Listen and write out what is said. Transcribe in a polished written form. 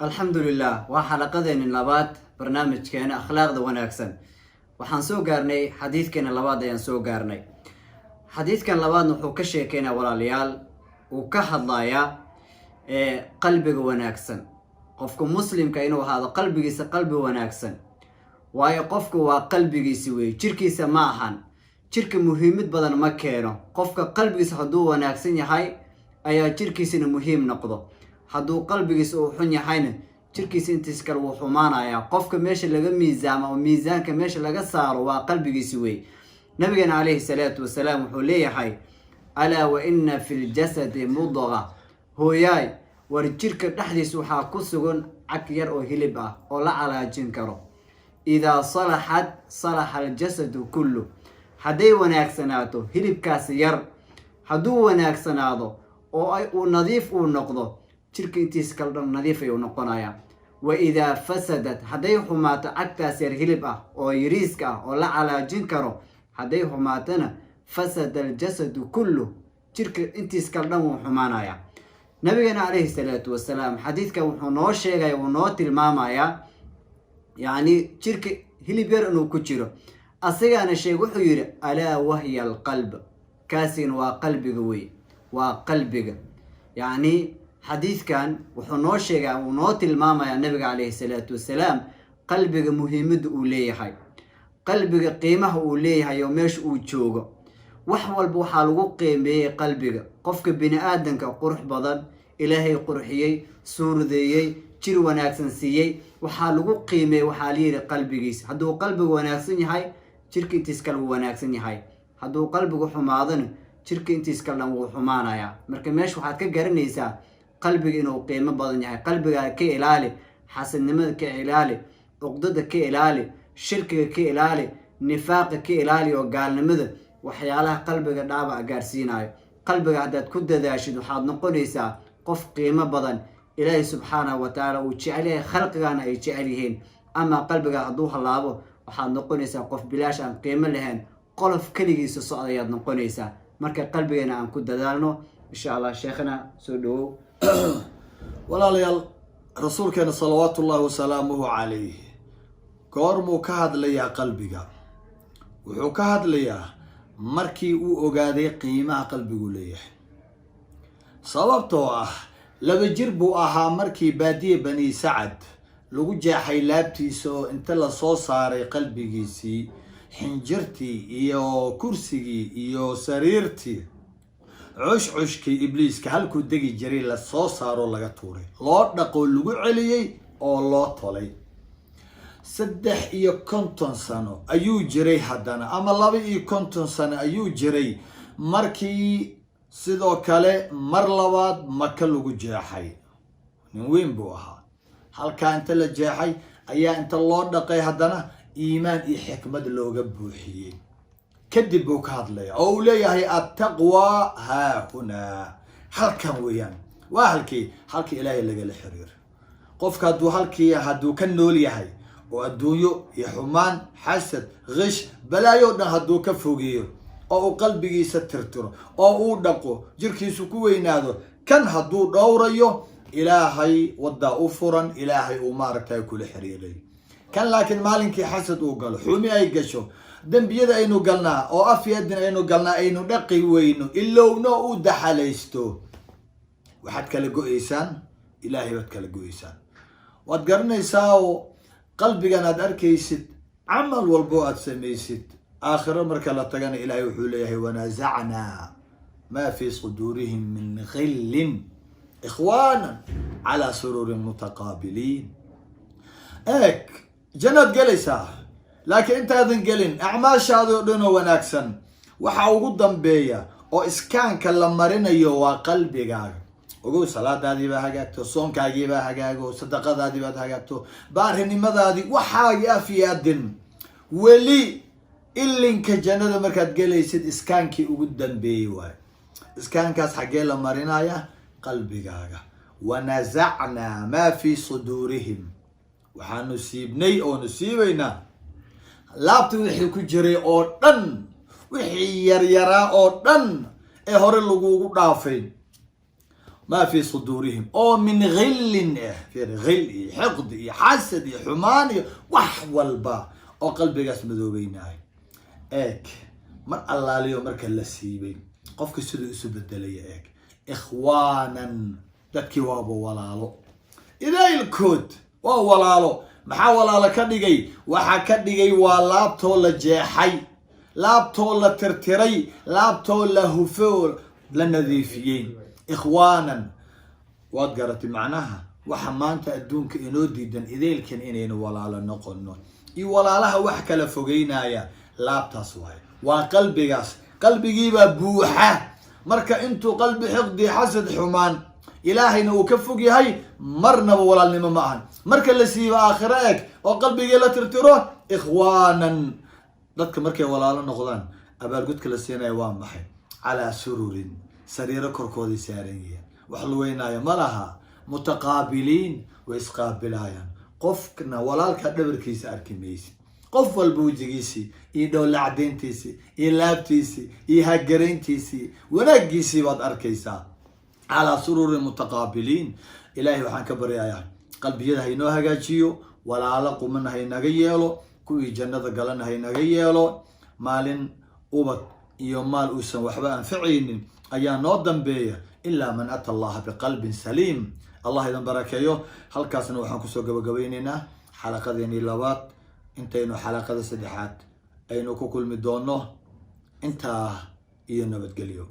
الحمد لله وحلقتنا اللبات برنامج كان أخلاق وناكسن وحنسو قارني حديث كان اللبات ينسو قارني حديث كان اللبات نحو كشي كان ولا ليال وكهد لايا قلبي وناكسن قفكم مسلم كأنه هذا قلبي قلبي وناكسن وقفك وقلبي سوي شركي سماحا شركي مهمة بدن مكانه قفك قلبي سحدو وناكسن يحي أي شركي سن مهم نقضه hadduu qalbigiisa uu xun yahayna jirkiisa intiis kale wuu xumaanaya qofka meesha laga miisaamo oo miisaanka meesha laga saaro waa qalbigiisa weey nabigeena alayhi salaatu wasalaam wuxuu leeyahay ala wa inna fil jasadi mudgha hooyay war jirka dhaxdiisa waxa ku sugan cag yar oo hilib ah oo la calaajin karo ida salahat salaha al jasadu kullu haday wanaagsanaato hilibkaas yar haduu wanaagsanaado oo ay uu nadiif uu noqdo jirka intiis kala dhan nadiif ayuu noqonayaa wa idha fasadat haday xumaato cagtaas yar hilib ah oo yiriiska ah oo la calaajin karo haday xumaatana fasada al jasad kullu jirka intiis kala dhan wuu xumaanayaa nabigeena alayhi salaatu wasalaam xadiidka wuxuu noo sheegay oo noo tilmaamaya yani jirka hilib yar inuu ku jiro asagana sheeg wuxuu yiri ala wahya al qalb kaasin waa qalbiga weey waa qalbiga yani حديث كان وحنو شيغا ونو تلماما النبي عليه الصلاة والسلام قلبك مهمد أوليه هاي قلبك قيمه أوليه هاي وماش أوجوغا وحوال بوحالو قيمه قلبك قفك بني آدنك قرح بضان إلهي قرحيي سور ذيي جير وناكسن سيي وحالو قيمه وحالير قلبكيس هدو قلبك وناكسن هاي جيرك انتسكال وناكسن هاي هدو قلبك حماضن جيرك انتسكال وحمانا يا مركا ماش وحاد كقرنيسا قلبك إنه قيمة بدن يعني قلبك كإلالي حسن نمد كإلالي عقدتك كإلالي شركك كإلالي نفاقك كإلالي وقال نمد وحيالها قلبك دابع قارسيناي قلبك عدد كده داشد وحاد نقوليسا قف قيمة بدن إلهي سبحانه وتعالى وتشعليه خلقك أنا يتشعليهين أما قلبك عدوها الله وحاد نقوليسا قف بلاش عن قيمة لهن قلف كليجي سصعد نقوليسا مركا قلبك أنا عن كده دالنو إن شاء الله شيخنا سودو walaalayaal rasuulkeena salawaatullaahi wasalaamuhu calayh goormuu ka hadlayaa qalbiga wuxuu ka hadlayaa markii uu ogaaday qiimaha qalbigu leeyahay sababtoo ah laba jir buu ahaa markii baadiye bani sacad lagu jeexay laabtiisa oo inta la soo saaray qalbigiisii xinjirtii iyo kursigii iyo sariirtii cushcushkii ibliiska halkuu degi jiray la soo saaro laga tuuray loo dhaqo lagu celiyay oo loo tolay 53 sano ayuu jiray haddana ama 52 sano ayuu jiray markii sidoo kale mar labaad maka lagu jeexay nin weyn buu ahaa halka inta la jeexay ayaa inta loo dhaqay haddana iimaan iyo xikmad looga buuxiyay كدب وكاد لي أو لي هي التقوى ها هنا حلكم ويان وهلكي حلكي إلهي اللي قال الحرير قف كادو هلكي هادو كنولي هاي وأدويو يحمان حسد غش بلا يودنا هادو كفوقيو أو قلبي سترتر أو دقو جركي سكوي نادو كان هادو دوريو إلهي ودا أفرا إلهي أمارك كل حريري كان لكن مالنكي حسد وقال حمي أي قشو dambiyada aynu galnaa oo afyadin aynu galnaa aynu dhaqi weyno ilowna uu daxalaysto waxaad kala go'aysaan ilaahay baad kala go'aysaan waad garanaysaa oo qalbigan aad arkaysid camal walbo aad samaysid aakhiro marka la tagana ilaahay wuxuu leeyahay wanazacna ma fi sudurihim min ghillin ikhwana ala sururin mutaqabilin ek jannad galaysaa لكن انت هذا قلن اعمال شادو دونو وناكسن وحا ugu dambeeya oo iskaanka la marinayo waa qalbigaaga ugu salaadaadii baa hagaagto soonkaagii baa hagaago sadaqadaadii baa hagaagto baarinimadaadii waxaagi afiyadin wali ilinka jannada markaad galaysid iskaankii ugu dambeeyay waay iskaankaas xagee la marinaya qalbigaaga wanaza'na ma fi sudurihim waxaanu siibnay oo nasiibayna laabta wixii ku jiray oo dhan wixii yar yaraa oo dhan ee hore lagu dhaafay ما في صدورهم أو من غل في غل حقد حسد حمان وحولبا أو قلبي قاس مذوبيناي إيك مر الله اليوم مركل للسيبي قفك سلو اسود الدلية إيك إخوانا دكي وابو ولالو إذا الكود وولالو محاولة لكدقي وحا كدقي ولابتو لجيحي لابتو لترتري لابتو لهفول لنذيفيين إخوانا وقرت معناها وحمانت أدونك إنو ديدن إذيل كان إنينو ولالا نقلنو إي ولالاها وحكا لفوقينايا لابتا سواي وقلبي قاس قلبي جيبا بوحة مركا انتو قلبي حقدي حسد حمان إلهي نو كفوقي هاي مرنا ولا لما معهن مركا اللي سيبا آخرك وقلبي جيلا ترتروه إخوانا ضدك مركا ولالا نقلان أبال قدك لسينا يوان محي على سرور سرير كركودي سارية وحلوينا ملها متقابلين وإسقابلايا قفكنا ولالك دبر كيس أركميسي قف البوجيسي إيدو لعدينتيسي إيلابتيسي إيهاجرينتيسي ونجيسي واد أركيسا على سرور متقابلين إلهي وحان كبريايا قلبي يده هينو هاجاجيو ولا علق من هينغييلو كوي جنة قلن هينغييلو مال أوبت iyo maal uusan waxba anficaynin ayaa noo dambeeya ilaa man ata Allah biqalbin saliim Allah idan barakeeyo halkaasna waxaan ku soo gabagabaynaynaa xalaqadeeni labaad intaynu xalaqada saddexaad aynu ku kulmi doono inta iyo nabadgelyo